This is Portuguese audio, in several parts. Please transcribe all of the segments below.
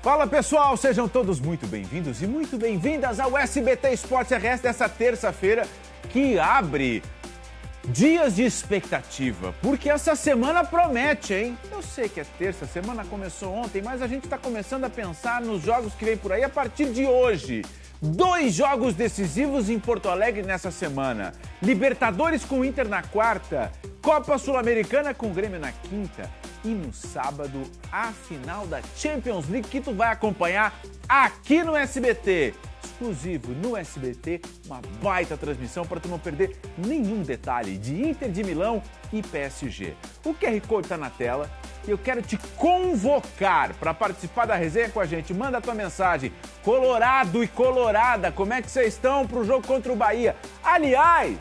Fala pessoal, sejam todos muito bem-vindos e muito bem-vindas ao SBT Esportes RS dessa terça-feira que abre dias de expectativa, porque essa semana promete, hein? Eu sei que é terça, a semana começou ontem, mas a gente está começando a pensar nos jogos que vem por aí a partir de hoje. 2 jogos decisivos em Porto Alegre nessa semana. Libertadores com o Inter na quarta, Copa Sul-Americana com o Grêmio na quinta e no sábado a final da Champions League que tu vai acompanhar aqui no SBT. Exclusivo no SBT, uma baita transmissão para tu não perder nenhum detalhe de Inter de Milão e PSG. O QR Code tá na tela e eu quero te convocar para participar da resenha com a gente. Manda a tua mensagem. Colorado e Colorada, como é que vocês estão pro jogo contra o Bahia? Aliás,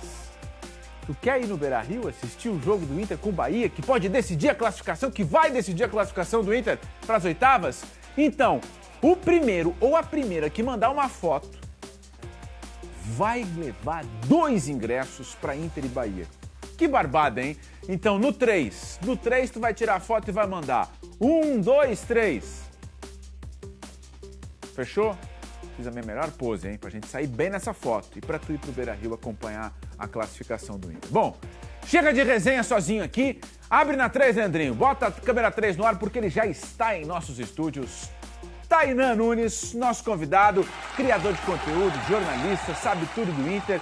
tu quer ir no Beira-Rio assistir o jogo do Inter com o Bahia, que pode decidir a classificação, que vai decidir a classificação do Inter para as oitavas? Então, o primeiro ou a primeira que mandar uma foto vai levar 2 ingressos para Inter e Bahia. Que barbada, hein? Então, no 3 tu vai tirar a foto e vai mandar 1, 2, 3. Fechou? Fiz a minha melhor pose, hein? Pra gente sair bem nessa foto e pra tu ir pro Beira-Rio acompanhar a classificação do Inter. Bom, chega de resenha sozinho aqui. Abre na 3, Leandrinho. Bota a câmera 3 no ar porque ele já está em nossos estúdios. Tainan Nunes, nosso convidado, criador de conteúdo, jornalista, sabe tudo do Inter.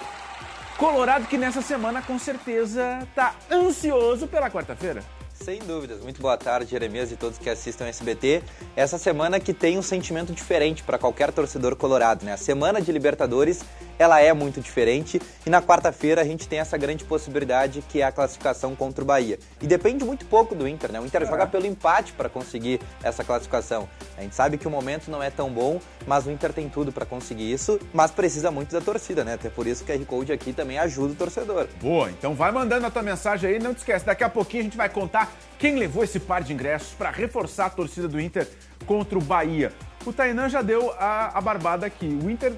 Colorado que nessa semana com certeza tá ansioso pela quarta-feira. Sem dúvidas. Muito boa tarde, Jeremias e todos que assistem ao SBT. Essa semana que tem um sentimento diferente para qualquer torcedor colorado, né? A semana de Libertadores, ela é muito diferente e na quarta-feira a gente tem essa grande possibilidade que é a classificação contra o Bahia. E depende muito pouco do Inter, né? O Inter joga pelo empate para conseguir essa classificação. A gente sabe que o momento não é tão bom, mas o Inter tem tudo para conseguir isso, mas precisa muito da torcida, né? Até por isso que a QR Code aqui também ajuda o torcedor. Boa, então vai mandando a tua mensagem aí, não te esquece, daqui a pouquinho a gente vai contar quem levou esse par de ingressos para reforçar a torcida do Inter contra o Bahia. O Tainan já deu a barbada aqui. O Inter,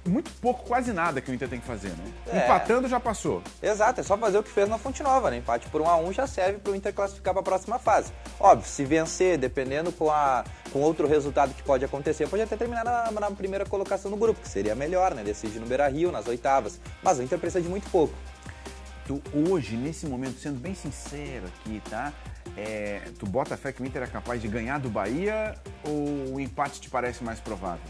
muito pouco, quase nada que o Inter tem que fazer, né? Empatando já passou. Exato, é só fazer o que fez na Fonte Nova, né? Empate por 1-1 já serve para o Inter classificar para a próxima fase. Óbvio, se vencer, dependendo com outro resultado que pode acontecer, pode até terminar na primeira colocação no grupo, que seria melhor, né? Decidir no Beira-Rio, nas oitavas. Mas o Inter precisa de muito pouco. Tu hoje, nesse momento, sendo bem sincero aqui, tá? Tu bota fé que o Inter é capaz de ganhar do Bahia ou o empate te parece mais provável?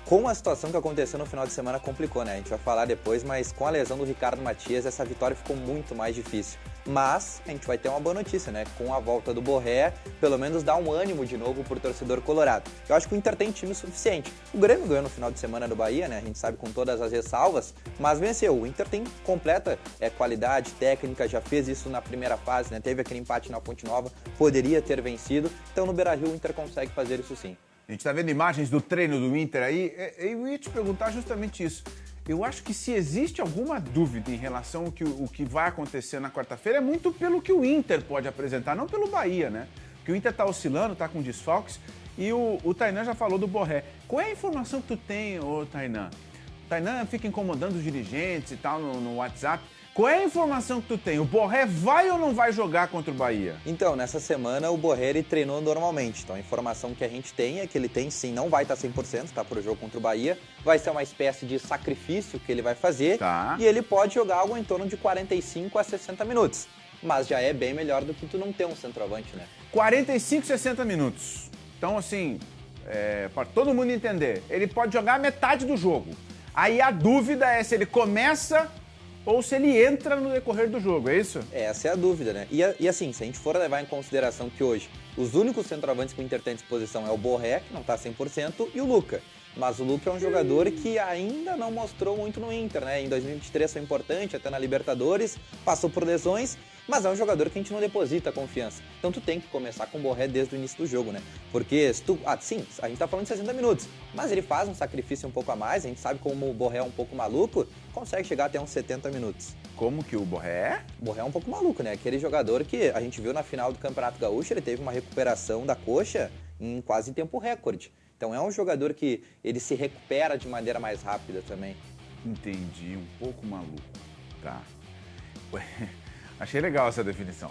Com a situação que aconteceu no final de semana complicou, né? A gente vai falar depois, mas com a lesão do Ricardo Matias, essa vitória ficou muito mais difícil. Mas a gente vai ter uma boa notícia, né? Com a volta do Borré, pelo menos dá um ânimo de novo pro torcedor colorado. Eu acho que o Inter tem time suficiente. O Grêmio ganhou no final de semana do Bahia, né? A gente sabe com todas as ressalvas, mas venceu. O Inter tem completa qualidade técnica, já fez isso na primeira fase, né? Teve aquele empate na Fonte Nova, poderia ter vencido. Então no Beira-Rio o Inter consegue fazer isso sim. A gente está vendo imagens do treino do Inter aí, eu ia te perguntar justamente isso. Eu acho que se existe alguma dúvida em relação ao que vai acontecer na quarta-feira, é muito pelo que o Inter pode apresentar, não pelo Bahia, né? Porque o Inter está oscilando, está com desfalques, e o Tainan já falou do Borré. Qual é a informação que tu tem, Tainan? O Tainan fica incomodando os dirigentes e tal no WhatsApp. Qual é a informação que tu tem? O Borré vai ou não vai jogar contra o Bahia? Então, nessa semana o Borré ele treinou normalmente. Então a informação que a gente tem é que ele tem sim, não vai estar 100%, tá, para o jogo contra o Bahia. Vai ser uma espécie de sacrifício que ele vai fazer. Tá. E ele pode jogar algo em torno de 45 a 60 minutos. Mas já é bem melhor do que tu não ter um centroavante, né? 45, 60 minutos. Então, assim, para todo mundo entender, ele pode jogar metade do jogo. Aí a dúvida é se ele começa ou se ele entra no decorrer do jogo, é isso? Essa é a dúvida, né? E assim, se a gente for levar em consideração que hoje os únicos centroavantes que o Inter tem à disposição é o Borré, que não está 100%, e o Luca. Mas o Luca é um jogador que ainda não mostrou muito no Inter, né? Em 2023 foi importante, até na Libertadores, passou por lesões, mas é um jogador que a gente não deposita confiança. Então tu tem que começar com o Borré desde o início do jogo, né? Porque se tu... sim, a gente tá falando de 60 minutos, mas ele faz um sacrifício um pouco a mais, a gente sabe como o Borré é um pouco maluco, consegue chegar até uns 70 minutos. Como que o Borré é? O Borré é um pouco maluco, né? Aquele jogador que a gente viu na final do Campeonato Gaúcho, ele teve uma recuperação da coxa em quase tempo recorde. Então é um jogador que ele se recupera de maneira mais rápida também. Entendi, um pouco maluco. Tá. Achei legal essa definição,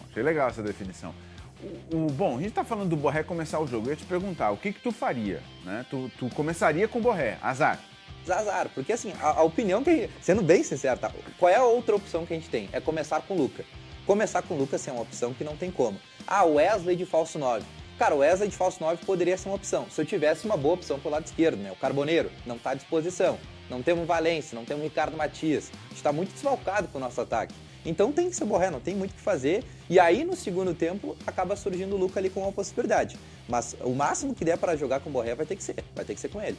Bom, a gente tá falando do Borré começar o jogo. Eu ia te perguntar, o que tu faria, né? Tu começaria com o Borré, azar. Azar, porque assim, a opinião que... Sendo bem sincero, tá? Qual é a outra opção que a gente tem? É começar com o Luca. Começar com o Luca, assim, é uma opção que não tem como. Wesley de falso 9. Cara, o Wesley de falso 9 poderia ser uma opção. Se eu tivesse uma boa opção pro lado esquerdo, né? O Carboneiro não tá à disposição. Não temos o Valência, não temos o Ricardo Matias. A gente tá muito desfalcado com o nosso ataque. Então tem que ser Borré, não tem muito o que fazer. E aí, no segundo tempo, acaba surgindo o Luca ali com uma possibilidade. Mas o máximo que der para jogar com o Borré vai ter que ser com ele.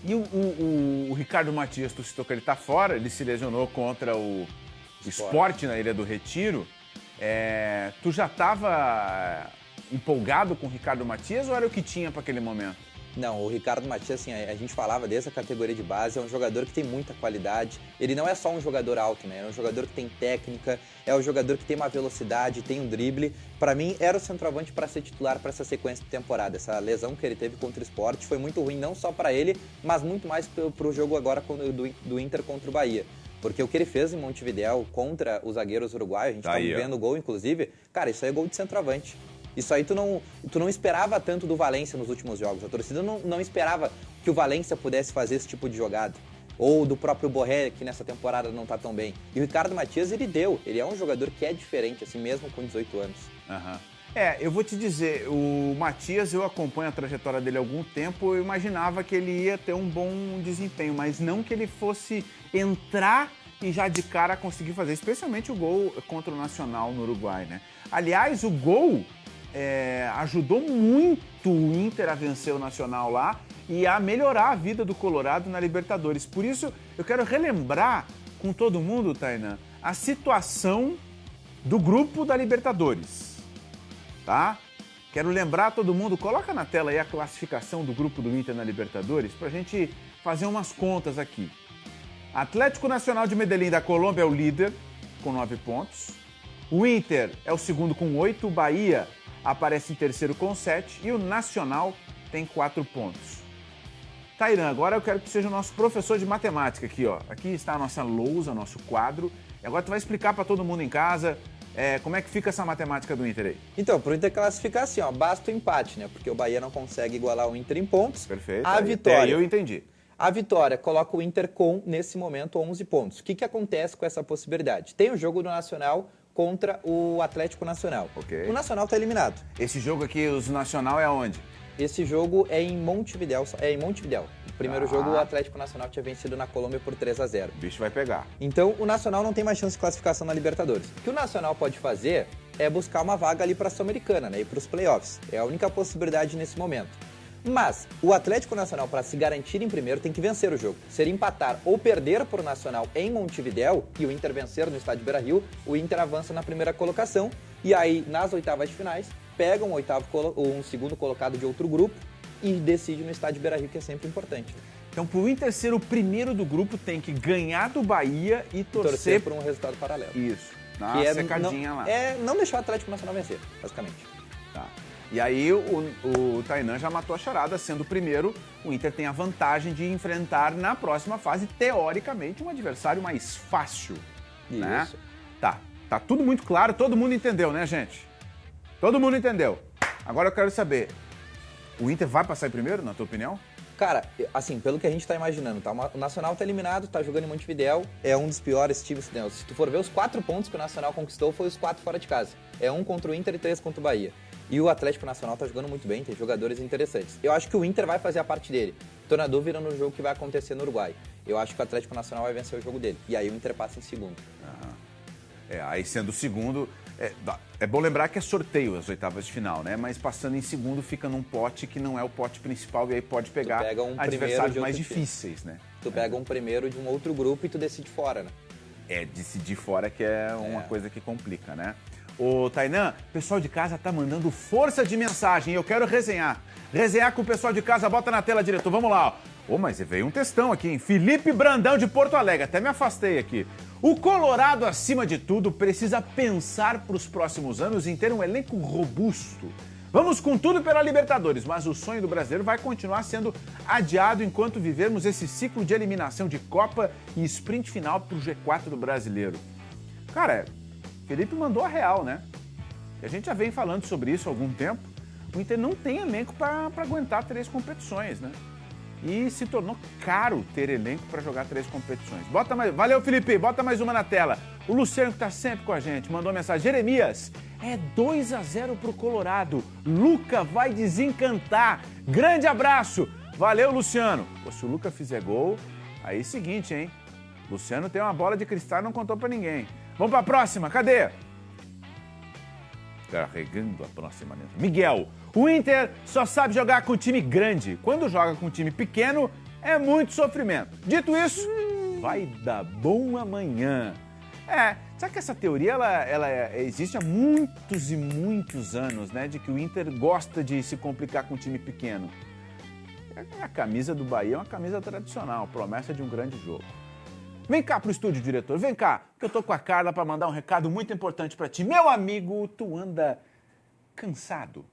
E o Ricardo Matias, tu citou que ele tá fora, ele se lesionou contra o Sport na Ilha do Retiro. Tu já estava empolgado com o Ricardo Matias ou era o que tinha para aquele momento? Não, o Ricardo Matias, assim, a gente falava desde a categoria de base, é um jogador que tem muita qualidade. Ele não é só um jogador alto, né? É um jogador que tem técnica, é um jogador que tem uma velocidade, tem um drible. Para mim, era o centroavante para ser titular para essa sequência de temporada. Essa lesão que ele teve contra o Sport foi muito ruim, não só para ele, mas muito mais pro jogo agora do Inter contra o Bahia. Porque o que ele fez em Montevidéu contra os zagueiros uruguaios, a gente tá vendo o gol, inclusive, cara, isso aí é gol de centroavante. Isso aí tu não esperava tanto do Valência nos últimos jogos. A torcida não esperava que o Valência pudesse fazer esse tipo de jogada. Ou do próprio Borré, que nessa temporada não tá tão bem. E o Ricardo Matias, ele é um jogador que é diferente, assim mesmo com 18 anos. Uhum. Eu vou te dizer, o Matias, eu acompanho a trajetória dele há algum tempo, eu imaginava que ele ia ter um bom desempenho, mas não que ele fosse entrar e já de cara conseguir fazer, especialmente o gol contra o Nacional no Uruguai, né? Aliás, o gol ajudou muito o Inter a vencer o Nacional lá e a melhorar a vida do Colorado na Libertadores. Por isso, eu quero relembrar com todo mundo, Tainan, a situação do grupo da Libertadores, tá? Quero lembrar todo mundo, coloca na tela aí a classificação do grupo do Inter na Libertadores pra gente fazer umas contas aqui. Atlético Nacional de Medellín da Colômbia é o líder, com 9 pontos. O Inter é o segundo com 8, o Bahia aparece em terceiro com 7 e o Nacional tem 4 pontos. Tainan, agora eu quero que seja o nosso professor de matemática aqui, ó. Aqui está a nossa lousa, nosso quadro. E agora tu vai explicar para todo mundo em casa como é que fica essa matemática do Inter aí. Então, pro Inter classificar assim, ó, basta o empate, né? Porque o Bahia não consegue igualar o Inter em pontos. Perfeito. A vitória. Aí eu entendi. A vitória coloca o Inter com, nesse momento, 11 pontos. O que acontece com essa possibilidade? Tem o jogo do Nacional contra o Atlético Nacional. Okay. O Nacional está eliminado. Esse jogo aqui, o Nacional, é aonde? Esse jogo é em Montevidéu. O primeiro jogo, o Atlético Nacional tinha vencido na Colômbia por 3-0. O bicho vai pegar. Então, o Nacional não tem mais chance de classificação na Libertadores. O que o Nacional pode fazer é buscar uma vaga ali para a Sul-Americana, né? E para os playoffs. É a única possibilidade nesse momento. Mas o Atlético Nacional, para se garantir em primeiro, tem que vencer o jogo. Se ele empatar ou perder por Nacional em Montevidéu e o Inter vencer no estádio Beira-Rio, o Inter avança na primeira colocação e aí, nas oitavas de finais, pega um segundo colocado de outro grupo e decide no estádio Beira-Rio, que é sempre importante. Então, para o Inter ser o primeiro do grupo, tem que ganhar do Bahia e torcer por um resultado paralelo. Isso, dá uma secadinha lá. Não deixar o Atlético Nacional vencer, basicamente. Tá. E aí o Tainan já matou a charada, sendo o primeiro, o Inter tem a vantagem de enfrentar na próxima fase, teoricamente, um adversário mais fácil. Isso. Né? Tá tudo muito claro, todo mundo entendeu, né, gente? Todo mundo entendeu. Agora eu quero saber, o Inter vai passar em primeiro, na tua opinião? Cara, assim, pelo que a gente tá imaginando, tá? O Nacional tá eliminado, tá jogando em Montevidéu, é um dos piores times. Né? Se tu for ver, os 4 pontos que o Nacional conquistou foi os 4 fora de casa. É 1 contra o Inter e 3 contra o Bahia. E o Atlético Nacional tá jogando muito bem, tem jogadores interessantes. Eu acho que o Inter vai fazer a parte dele. Tô na dúvida no jogo que vai acontecer no Uruguai. Eu acho que o Atlético Nacional vai vencer o jogo dele. E aí o Inter passa em segundo. Aí sendo o segundo... É bom lembrar que é sorteio as oitavas de final, né? Mas passando em segundo fica num pote que não é o pote principal e aí pode pegar adversários mais difíceis, né? Tu pega um primeiro de um outro grupo e tu decide fora, né? Decidir fora que é uma coisa que complica, né? Ô, Tainan, o pessoal de casa tá mandando força de mensagem. Eu quero resenhar. Resenhar com o pessoal de casa. Bota na tela, diretor. Vamos lá, ó. Mas veio um textão aqui, hein? Felipe Brandão de Porto Alegre. Até me afastei aqui. O Colorado, acima de tudo, precisa pensar para os próximos anos em ter um elenco robusto. Vamos com tudo pela Libertadores, mas o sonho do brasileiro vai continuar sendo adiado enquanto vivermos esse ciclo de eliminação de Copa e sprint final para o G4 do brasileiro. Cara, Felipe mandou a real, né? E a gente já vem falando sobre isso há algum tempo. O Inter não tem elenco para aguentar 3 competições, né? E se tornou caro ter elenco para jogar 3 competições. Bota mais... Valeu, Felipe. Bota mais uma na tela. O Luciano, que está sempre com a gente, mandou mensagem. Jeremias, é 2-0 pro Colorado. Luca vai desencantar. Grande abraço. Valeu, Luciano. Pô, se o Luca fizer gol, aí é o seguinte, hein? Luciano tem uma bola de cristal e não contou para ninguém. Vamos para a próxima. Cadê? Carregando a próxima. Miguel, o Inter só sabe jogar com time grande. Quando joga com time pequeno, é muito sofrimento. Dito isso, vai dar bom amanhã. Sabe que essa teoria ela existe há muitos e muitos anos, né? De que o Inter gosta de se complicar com time pequeno. A camisa do Bahia é uma camisa tradicional, promessa de um grande jogo. Vem cá pro estúdio, diretor. Vem cá, que eu tô com a Carla para mandar um recado muito importante para ti. Meu amigo, tu anda cansado,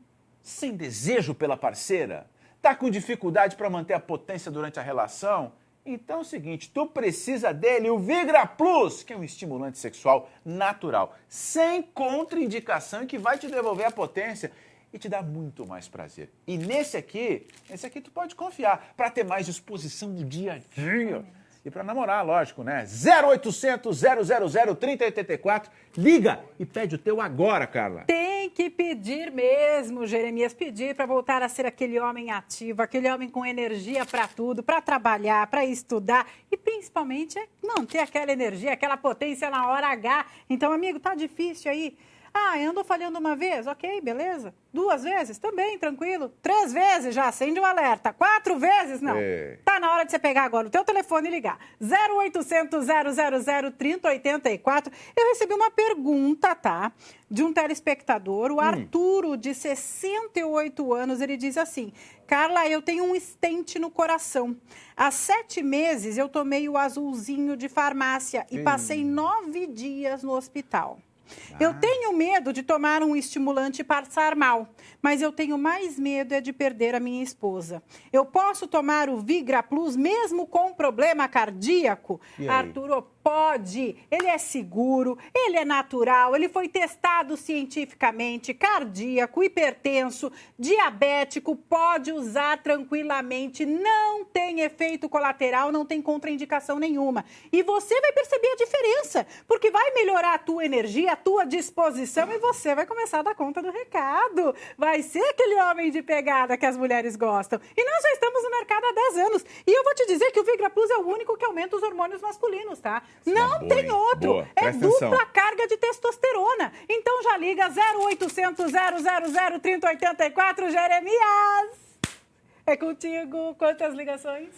sem desejo pela parceira? Tá com dificuldade para manter a potência durante a relação? Então é o seguinte, tu precisa dele, o Vigra Plus, que é um estimulante sexual natural, sem contraindicação e que vai te devolver a potência e te dar muito mais prazer. E nesse aqui tu pode confiar para ter mais disposição no dia a dia. E para namorar, lógico, né? 0800 000 3084. Liga e pede o teu agora, Carla. Tem que pedir mesmo, Jeremias. Pedir para voltar a ser aquele homem ativo, aquele homem com energia para tudo, para trabalhar, para estudar e principalmente não ter aquela energia, aquela potência na hora H. Então, amigo, tá difícil aí. Andou falhando uma vez? Ok, beleza. 2 vezes? Também, tranquilo. 3 vezes já, acende o alerta. 4 vezes? Não. Tá na hora de você pegar agora o teu telefone e ligar. 0800 000 3084. Eu recebi uma pergunta, tá? De um telespectador, o Arturo, de 68 anos, ele diz assim: Carla, eu tenho um stent no coração. Há 7 meses eu tomei o azulzinho de farmácia e passei 9 dias no hospital. Eu tenho medo de tomar um estimulante e passar mal, mas eu tenho mais medo de perder a minha esposa. Eu posso tomar o Vigra Plus mesmo com problema cardíaco? Arturo, pode. Ele é seguro, ele é natural, ele foi testado cientificamente, cardíaco, hipertenso, diabético, pode usar tranquilamente, não tem efeito colateral, não tem contraindicação nenhuma. E você vai perceber a diferença, porque vai melhorar a tua energia, a tua disposição e você vai começar a dar conta do recado. Vai ser aquele homem de pegada que as mulheres gostam. E nós já estamos no mercado há 10 anos. E eu vou te dizer que o Vigra Plus é o único que aumenta os hormônios masculinos, tá? Não tem outro. Boa. É dupla carga de testosterona. Então já liga 0800 000 3084, Jeremias. É contigo. Quantas ligações?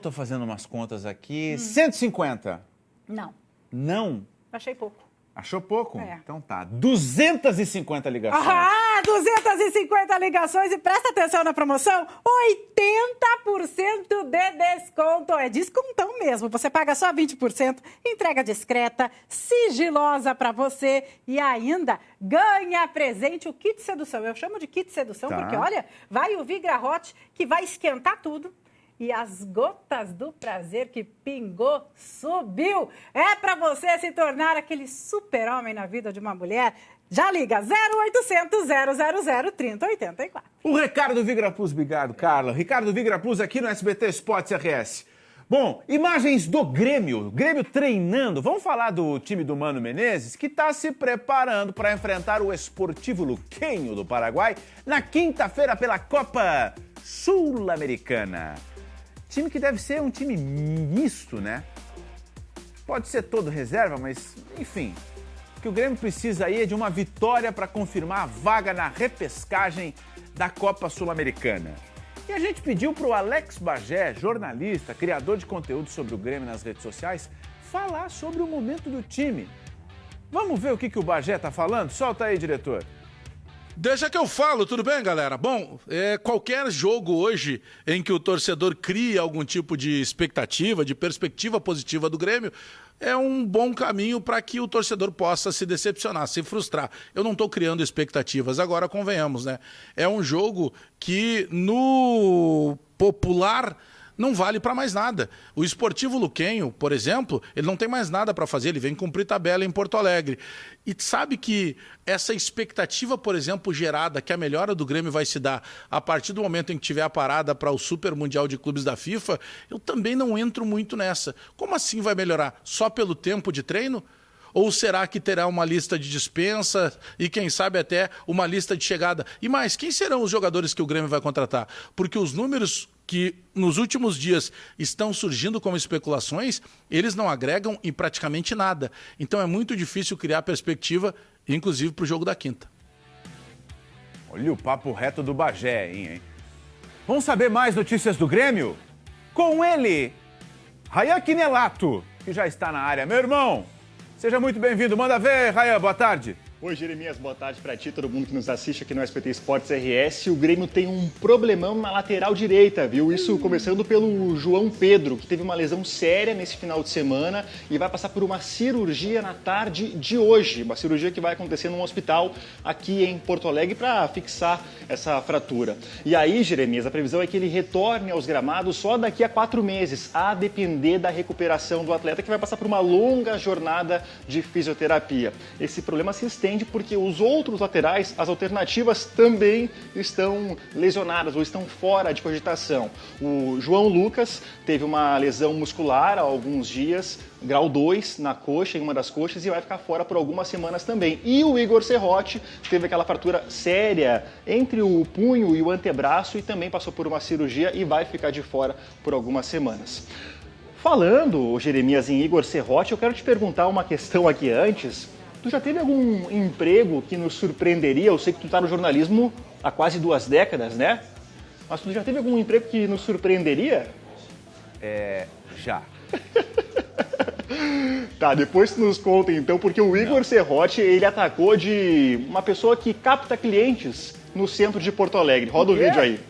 Tô fazendo umas contas aqui. 150. Não. Não? Achei pouco. Achou pouco? Então tá. 250 ligações. 250 ligações e presta atenção na promoção, 80% de desconto. É descontão mesmo. Você paga só 20%, entrega discreta, sigilosa pra você e ainda ganha presente o kit sedução. Eu chamo de kit sedução porque, olha, vai o Vigra Hot que vai esquentar tudo. E as gotas do prazer que pingou, subiu. É para você se tornar aquele super-homem na vida de uma mulher. Já liga, 0800 000 3084. O Ricardo Vigra Plus, obrigado, Carla. Ricardo Vigra Plus aqui no SBT Esportes RS. Bom, imagens do Grêmio treinando. Vamos falar do time do Mano Menezes, que está se preparando para enfrentar o Esportivo Luquenho do Paraguai na quinta-feira pela Copa Sul-Americana. Time que deve ser um time misto, né? Pode ser todo reserva, mas, enfim. O que o Grêmio precisa aí é de uma vitória para confirmar a vaga na repescagem da Copa Sul-Americana. E a gente pediu para o Alex Bagé, jornalista, criador de conteúdo sobre o Grêmio nas redes sociais, falar sobre o momento do time. Vamos ver o que o Bagé tá falando? Solta aí, diretor. Deixa que eu falo, tudo bem, galera? Bom, qualquer jogo hoje em que o torcedor cria algum tipo de expectativa, de perspectiva positiva do Grêmio, é um bom caminho para que o torcedor possa se decepcionar, se frustrar. Eu não estou criando expectativas, agora convenhamos, né? É um jogo que no popular não vale para mais nada. O Esportivo Luquenho, por exemplo, ele não tem mais nada para fazer, ele vem cumprir tabela em Porto Alegre. E sabe que essa expectativa, por exemplo, gerada, que a melhora do Grêmio vai se dar a partir do momento em que tiver a parada para o Super Mundial de Clubes da FIFA, eu também não entro muito nessa. Como assim vai melhorar? Só pelo tempo de treino? Ou será que terá uma lista de dispensa e, quem sabe, até uma lista de chegada? E mais, quem serão os jogadores que o Grêmio vai contratar? Porque os números que nos últimos dias estão surgindo como especulações, eles não agregam em praticamente nada. Então é muito difícil criar perspectiva, inclusive para o jogo da quinta. Olha o papo reto do Bagé, hein? Vamos saber mais notícias do Grêmio? Com ele, Rayan Quinelato, que já está na área. Meu irmão, seja muito bem-vindo. Manda ver, Rayan, boa tarde. Oi, Jeremias, boa tarde para ti, todo mundo que nos assiste aqui no SBT Esportes RS. O Grêmio tem um problemão na lateral direita, viu? Isso começando pelo João Pedro, que teve uma lesão séria nesse final de semana e vai passar por uma cirurgia na tarde de hoje. Uma cirurgia que vai acontecer num hospital aqui em Porto Alegre para fixar essa fratura. E aí, Jeremias, a previsão é que ele retorne aos gramados só daqui a 4 meses, a depender da recuperação do atleta, que vai passar por uma longa jornada de fisioterapia. Esse problema se estende porque os outros laterais, as alternativas, também estão lesionadas ou estão fora de cogitação. O João Lucas teve uma lesão muscular há alguns dias, grau 2 na coxa, em uma das coxas, e vai ficar fora por algumas semanas também. E o Igor Serrote teve aquela fratura séria entre o punho e o antebraço e também passou por uma cirurgia e vai ficar de fora por algumas semanas. Falando, Jeremias, em Igor Serrote, eu quero te perguntar uma questão aqui antes. Tu já teve algum emprego que nos surpreenderia? Eu sei que tu tá no jornalismo há quase 2 décadas, né? Mas tu já teve algum emprego que nos surpreenderia? Já. Tá, depois tu nos conta então, porque o Igor Serrote, ele atacou de uma pessoa que capta clientes no centro de Porto Alegre. Roda o vídeo aí.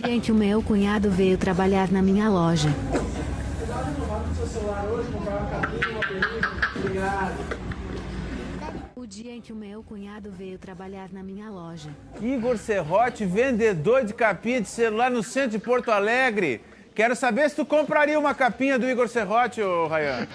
Gente, o meu cunhado veio trabalhar na minha loja. Gente, o meu cunhado veio trabalhar na minha loja. Igor Serrote, vendedor de capinha de celular no centro de Porto Alegre. Quero saber se tu compraria uma capinha do Igor Serrote, ô Rayan.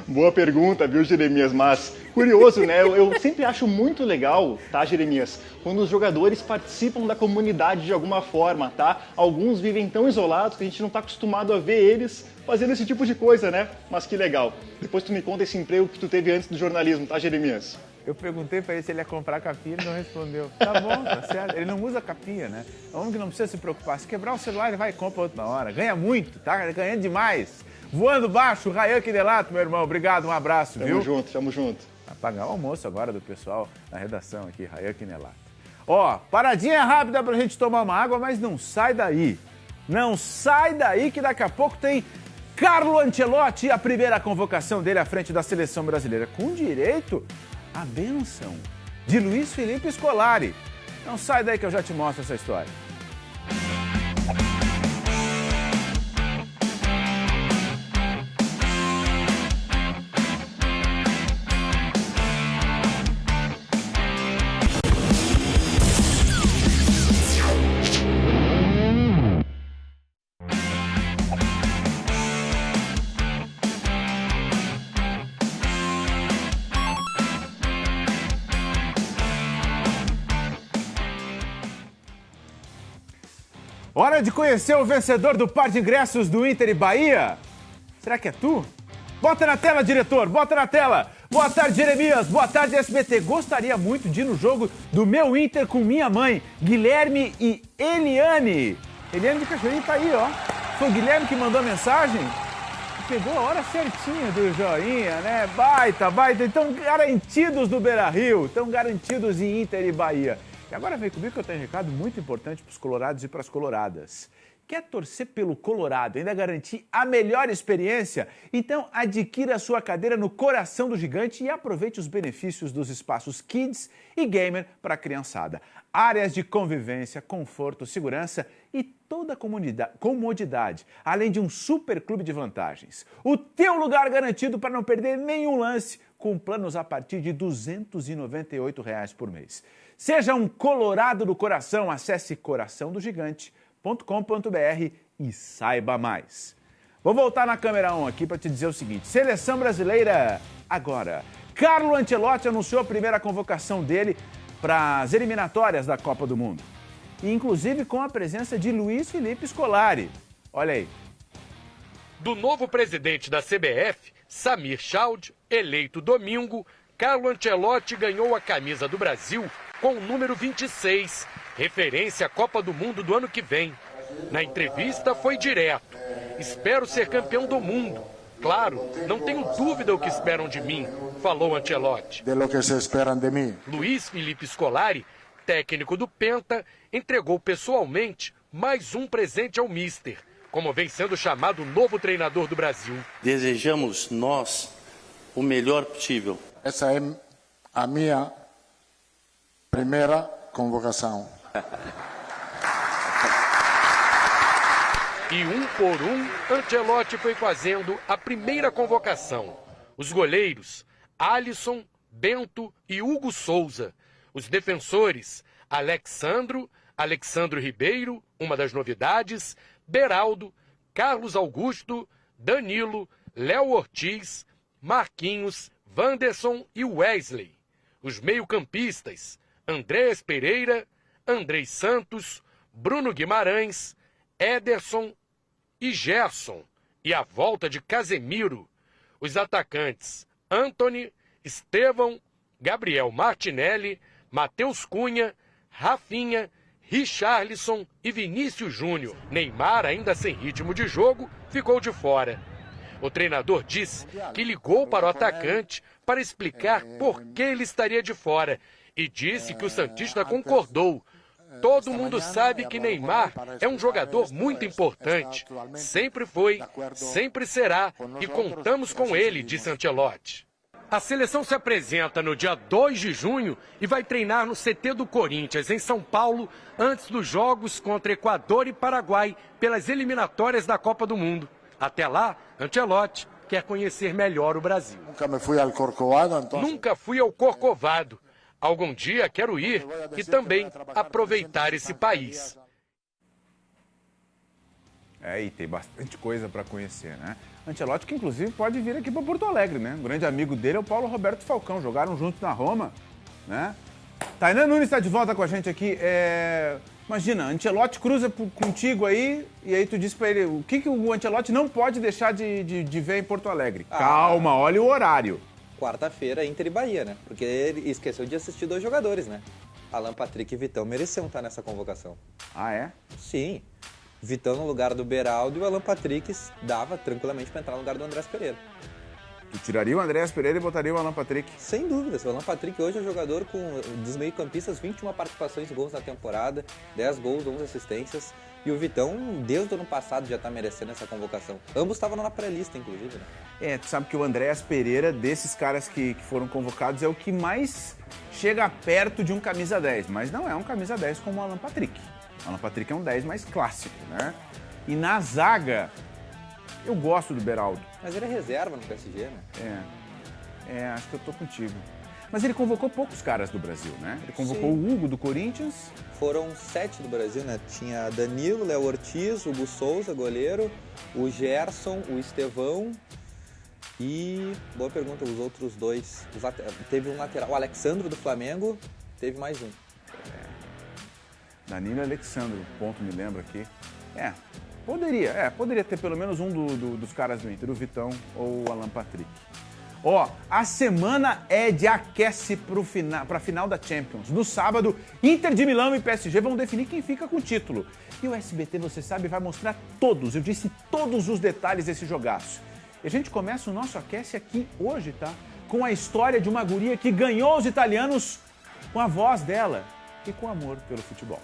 Boa pergunta, viu, Jeremias? Mas curioso, né? Eu sempre acho muito legal, tá, Jeremias? Quando os jogadores participam da comunidade de alguma forma, tá? Alguns vivem tão isolados que a gente não tá acostumado a ver eles fazendo esse tipo de coisa, né? Mas que legal. Depois tu me conta esse emprego que tu teve antes do jornalismo, tá, Jeremias? Eu perguntei pra ele se ele ia comprar capinha, ele não respondeu. Tá bom, tá certo. Ele não usa capinha, né? É um homem que não precisa se preocupar. Se quebrar o celular, ele vai e compra outra hora. Ganha muito, tá? Ganhando demais. Voando baixo, Rayan Quinelato, meu irmão. Obrigado, um abraço, viu? Tamo junto. Vai pagar o almoço agora do pessoal na redação aqui, Rayan Quinelato. Ó, paradinha rápida pra gente tomar uma água, mas não sai daí. Não sai daí que daqui a pouco tem Carlo Ancelotti, a primeira convocação dele à frente da seleção brasileira, com direito à bênção de Luiz Felipe Scolari. Não sai daí que eu já te mostro essa história. Hora de conhecer o vencedor do par de ingressos do Inter e Bahia. Será que é tu? Bota na tela, diretor, bota na tela. Boa tarde, Jeremias. Boa tarde, SBT. Gostaria muito de ir no jogo do meu Inter com minha mãe, Guilherme e Eliane. Eliane de Cachoeirinha tá aí, ó. Foi o Guilherme que mandou a mensagem? Pegou a hora certinha do joinha, né? Baita. Então, garantidos no Beira-Rio. Estão garantidos em Inter e Bahia. E agora vem comigo que eu tenho um recado muito importante para os colorados e para as coloradas. Quer torcer pelo Colorado e ainda garantir a melhor experiência? Então adquira a sua cadeira no coração do gigante e aproveite os benefícios dos espaços Kids e Gamer para a criançada. Áreas de convivência, conforto, segurança e toda a comodidade, além de um super clube de vantagens. O teu lugar garantido para não perder nenhum lance, com planos a partir de R$ 298 por mês. Seja um colorado do coração, acesse coraçãodogigante.com.br e saiba mais. Vou voltar na câmera 1 aqui para te dizer o seguinte. Seleção brasileira agora. Carlo Ancelotti anunciou a primeira convocação dele para as eliminatórias da Copa do Mundo. E inclusive com a presença de Luiz Felipe Scolari. Olha aí. Do novo presidente da CBF, Samir Chaud, eleito domingo, Carlo Ancelotti ganhou a camisa do Brasil com o número 26, referência à Copa do Mundo do ano que vem. Na entrevista foi direto. Espero ser campeão do mundo. Claro, não tenho dúvida o que esperam de mim, falou Ancelotti. De lo que se esperan de mim. Luiz Felipe Scolari, técnico do Penta, entregou pessoalmente mais um presente ao Mister, como vem sendo chamado o novo treinador do Brasil. Desejamos nós o melhor possível. Essa é a minha primeira convocação. E um por um, Ancelotti foi fazendo a primeira convocação. Os goleiros, Alisson, Bento e Hugo Souza. Os defensores, Alexandro Ribeiro, uma das novidades, Beraldo, Carlos Augusto, Danilo, Léo Ortiz, Marquinhos, Wanderson e Wesley. Os meio-campistas, Andréas Pereira, Andrei Santos, Bruno Guimarães, Ederson e Gerson, e a volta de Casemiro. Os atacantes, Antony, Estevão, Gabriel Martinelli, Matheus Cunha, Rafinha, Richarlison e Vinícius Júnior. Neymar, ainda sem ritmo de jogo, ficou de fora. O treinador disse que ligou para o atacante para explicar por que ele estaria de fora e disse que o santista concordou. Todo mundo sabe que Neymar é um jogador muito importante. Sempre foi, sempre será e contamos com ele, disse Ancelotti. A seleção se apresenta no dia 2 de junho e vai treinar no CT do Corinthians, em São Paulo, antes dos jogos contra Equador e Paraguai pelas eliminatórias da Copa do Mundo. Até lá, Ancelotti quer conhecer melhor o Brasil. Nunca fui ao Corcovado. Algum dia quero ir e também aproveitar esse país. E tem bastante coisa para conhecer, né? Ancelotti que inclusive pode vir aqui para Porto Alegre, né? Um grande amigo dele é o Paulo Roberto Falcão, jogaram juntos na Roma, né? Tainan Nunes está de volta com a gente aqui. Imagina, Ancelotti cruza contigo aí e aí tu diz para ele o que o Ancelotti não pode deixar de ver em Porto Alegre. Calma, olha o horário. Quarta-feira, Inter e Bahia, né? Porque ele esqueceu de assistir 2 jogadores, né? Alan Patrick e Vitão mereciam estar nessa convocação. Ah, é? Sim. Vitão no lugar do Beraldo e o Alan Patrick dava tranquilamente para entrar no lugar do Andrés Pereira. Tu tiraria o Andrés Pereira e botaria o Alan Patrick? Sem dúvida. O Alan Patrick hoje é um jogador dos meio-campistas, 21 participações em gols na temporada, 10 gols, 11 assistências. E o Vitão, desde o ano passado, já está merecendo essa convocação. Ambos estavam na pré-lista, inclusive, né? Tu sabe que o Andrés Pereira, desses caras que foram convocados, é o que mais chega perto de um camisa 10. Mas não é um camisa 10 como o Alan Patrick. O Alan Patrick é um 10 mais clássico, né? E na zaga, eu gosto do Beraldo. Mas ele é reserva no PSG, né? Acho que eu tô contigo. Mas ele convocou poucos caras do Brasil, né? Ele convocou o Hugo do Corinthians. Foram 7 do Brasil, né? Tinha Danilo, Léo Ortiz, Hugo Souza, goleiro, o Gerson, o Estevão e... Boa pergunta, os outros 2. Teve um lateral, o Alexandro do Flamengo, teve mais um. Danilo e Alexandro, ponto me lembra aqui. Poderia ter pelo menos um dos caras do Inter, o Vitão ou o Alan Patrick. A semana é de aquece para a final da Champions. No sábado, Inter de Milão e PSG vão definir quem fica com o título. E o SBT, você sabe, vai mostrar todos os detalhes desse jogaço. E a gente começa o nosso aquece aqui hoje, tá? Com a história de uma guria que ganhou os italianos com a voz dela e com amor pelo futebol.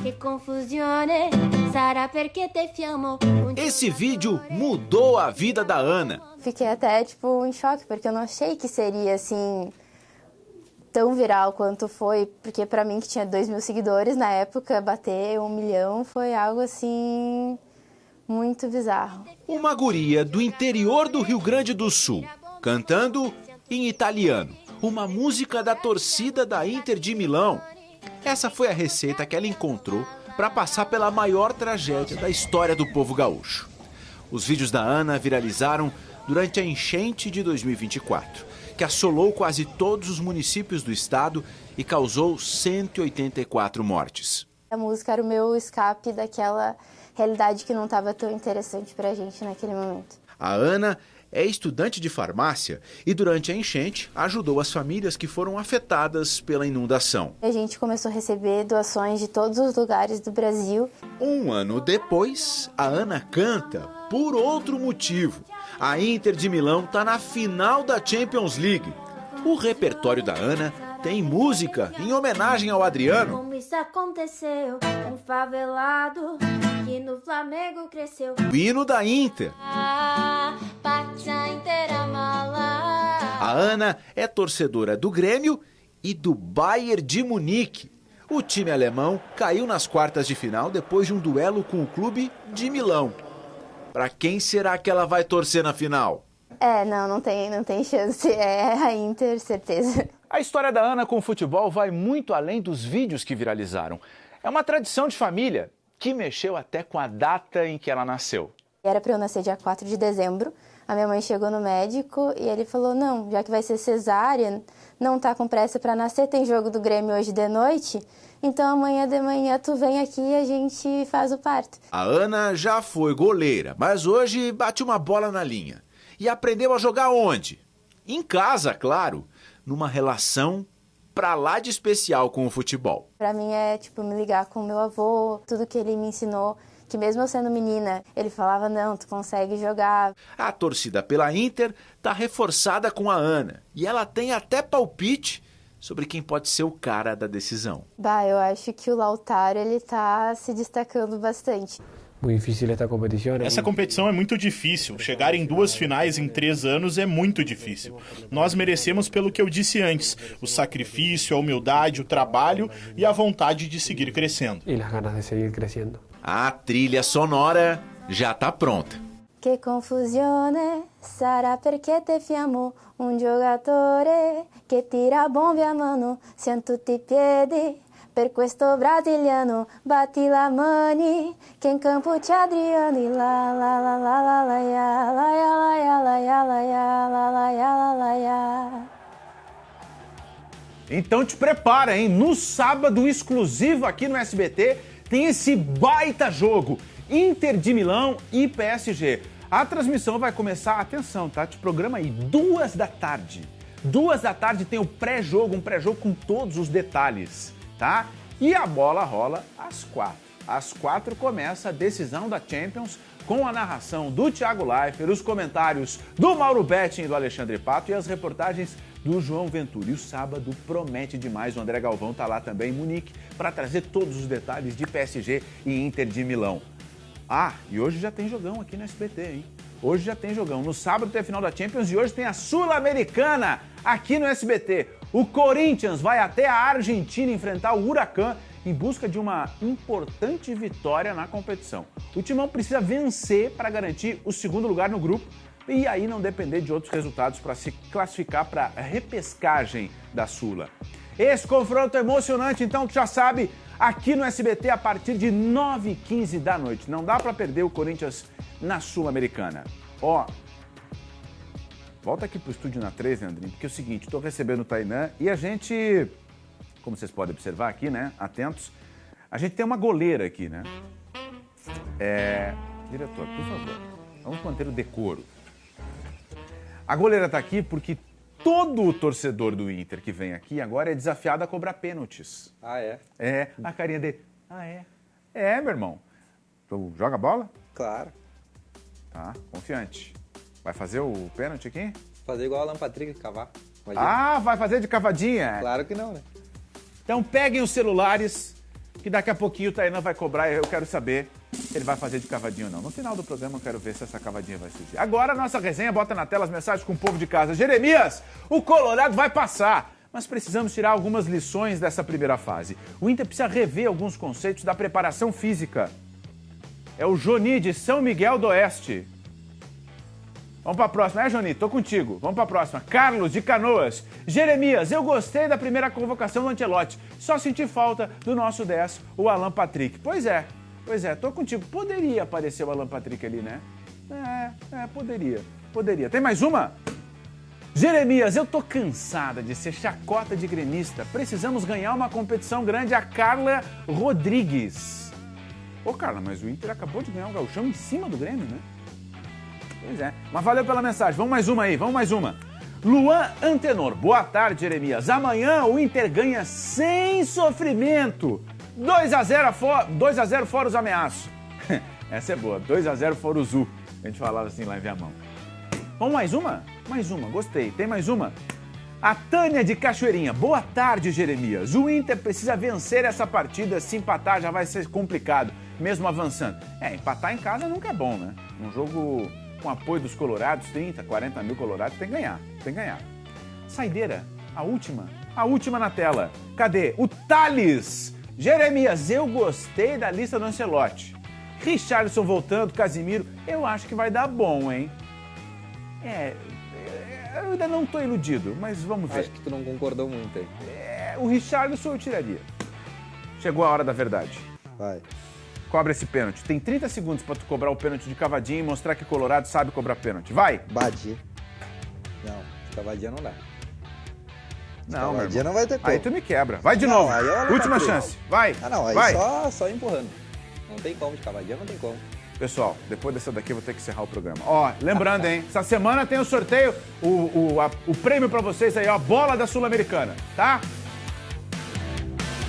Que confusione, sarà perché te fiamo. Esse vídeo mudou a vida da Ana. Fiquei até, em choque, porque eu não achei que seria, assim, tão viral quanto foi. Porque pra mim, que tinha 2 mil seguidores na época, bater 1 milhão foi algo, assim, muito bizarro. Uma guria do interior do Rio Grande do Sul, cantando em italiano. Uma música da torcida da Inter de Milão. Essa foi a receita que ela encontrou para passar pela maior tragédia da história do povo gaúcho. Os vídeos da Ana viralizaram durante a enchente de 2024, que assolou quase todos os municípios do estado e causou 184 mortes. A música era o meu escape daquela realidade que não estava tão interessante pra gente naquele momento. A Ana é estudante de farmácia e durante a enchente ajudou as famílias que foram afetadas pela inundação. A gente começou a receber doações de todos os lugares do Brasil. Um ano depois, a Ana canta por outro motivo. A Inter de Milão está na final da Champions League. O repertório da Ana tem música em homenagem ao Adriano. Como isso aconteceu, um favelado que no Flamengo cresceu. O hino da Inter. A Ana é torcedora do Grêmio e do Bayern de Munique. O time alemão caiu nas quartas de final depois de um duelo com o clube de Milão. Para quem será que ela vai torcer na final? Não tem chance. É a Inter, certeza. A história da Ana com o futebol vai muito além dos vídeos que viralizaram. É uma tradição de família que mexeu até com a data em que ela nasceu. Era para eu nascer dia 4 de dezembro. A minha mãe chegou no médico e ele falou, não, já que vai ser cesárea, não tá com pressa para nascer, tem jogo do Grêmio hoje de noite, então amanhã de manhã tu vem aqui e a gente faz o parto. A Ana já foi goleira, mas hoje bate uma bola na linha. E aprendeu a jogar onde? Em casa, claro, numa relação pra lá de especial com o futebol. Pra mim é me ligar com o meu avô, tudo que ele me ensinou, que mesmo eu sendo menina, ele falava, não, tu consegue jogar. A torcida pela Inter tá reforçada com a Ana e ela tem até palpite sobre quem pode ser o cara da decisão. Eu acho que o Lautaro, ele tá se destacando bastante. Muito difícil esta competição. Essa competição é muito difícil. Chegar em 2 finais em 3 anos é muito difícil. Nós merecemos pelo que eu disse antes, o sacrifício, a humildade, o trabalho e a vontade de seguir crescendo. E as ganas de seguir crescendo. A trilha sonora já tá pronta. Que confusione sarà perché te fiamo un giocatore che tira bombe a mano, siamo tutti i piedi. Per questo brasiliano batti la mani, che in campo c'è Adriano e la la la la la la ya, la ya la ya la ya la ya, la la ya la la ya. Então te prepara, hein? No sábado exclusivo aqui no SBT tem esse baita jogo, Inter de Milão e PSG. A transmissão vai começar, atenção, tá? Te programa aí, 2 da tarde. 2 da tarde tem o pré-jogo, um pré-jogo com todos os detalhes. Tá? E a bola rola às 4. Às 4 começa a decisão da Champions com a narração do Thiago Leifert, os comentários do Mauro Betting e do Alexandre Pato e as reportagens do João Ventura. E o sábado promete demais, o André Galvão tá lá também em Munique para trazer todos os detalhes de PSG e Inter de Milão. E hoje já tem jogão aqui no SBT, hein? Hoje já tem jogão. No sábado tem a final da Champions e hoje tem a Sul-Americana aqui no SBT. O Corinthians vai até a Argentina enfrentar o Huracan em busca de uma importante vitória na competição. O Timão precisa vencer para garantir o 2º lugar no grupo e aí não depender de outros resultados para se classificar para a repescagem da Sula. Esse confronto emocionante, então, tu já sabe, aqui no SBT a partir de 9h15 da noite. Não dá para perder o Corinthians na Sul-Americana. Volta aqui pro estúdio na 3, Leandrinho, porque é o seguinte, estou recebendo o Tainã e a gente, como vocês podem observar aqui, né, atentos, a gente tem uma goleira aqui, né? Diretor, por favor, vamos manter o decoro. A goleira tá aqui porque todo o torcedor do Inter que vem aqui agora é desafiado a cobrar pênaltis. É? A carinha dele. Meu irmão. Tu joga bola? Claro. Tá, confiante. Vai fazer o pênalti aqui? Fazer igual a Alan Patrick, cavar. Imagina. Vai fazer de cavadinha? Claro que não, né? Então peguem os celulares, que daqui a pouquinho o Tainã vai cobrar e eu quero saber se ele vai fazer de cavadinha ou não. No final do programa eu quero ver se essa cavadinha vai surgir. Agora a nossa resenha bota na tela as mensagens com o povo de casa. Jeremias, o Colorado vai passar, mas precisamos tirar algumas lições dessa primeira fase. O Inter precisa rever alguns conceitos da preparação física. É o Joni de São Miguel do Oeste. Vamos pra próxima. Johnny, tô contigo. Vamos pra próxima. Carlos, de Canoas. Jeremias, eu gostei da primeira convocação do Ancelotti. Só senti falta do nosso 10, o Alan Patrick. Pois é, tô contigo. Poderia aparecer o Alan Patrick ali, né? Poderia. Tem mais uma? Jeremias, eu tô cansada de ser chacota de gremista. Precisamos ganhar uma competição grande. A Carla Rodrigues. Ô, Carla, mas o Inter acabou de ganhar um gauchão em cima do Grêmio, né? Pois é. Mas valeu pela mensagem. Vamos mais uma. Luan Antenor. Boa tarde, Jeremias. Amanhã o Inter ganha sem sofrimento. 2-0 fora os ameaços. Essa é boa. 2-0 fora o Zu. A gente falava assim lá em Viamão. Vamos mais uma? Gostei. Tem mais uma? A Tânia de Cachoeirinha. Boa tarde, Jeremias. O Inter precisa vencer essa partida. Se empatar já vai ser complicado, mesmo avançando. Empatar em casa nunca é bom, né? Um jogo com apoio dos colorados, 30, 40 mil colorados, tem que ganhar. Saideira, a última na tela. Cadê? O Thales. Jeremias, eu gostei da lista do Ancelotti. Richarlison voltando, Casimiro, eu acho que vai dar bom, hein? Eu ainda não tô iludido, mas vamos ver. Acho que tu não concordou muito, hein? O Richarlison eu tiraria. Chegou a hora da verdade. Vai. Cobra esse pênalti. Tem 30 segundos pra tu cobrar o pênalti de cavadinha e mostrar que Colorado sabe cobrar pênalti. Vai! Badia. Não, de cavadinha não dá. Não, meu irmão. Não vai ter como. Aí tu me quebra. Vai de novo. Última chance. Vai. Aí vai. Só empurrando. Não tem como, de cavadinha não tem como. Pessoal, depois dessa daqui eu vou ter que encerrar o programa. Ó, lembrando, hein? Essa semana tem o sorteio, o prêmio pra vocês aí, ó, a bola da Sul-Americana, tá?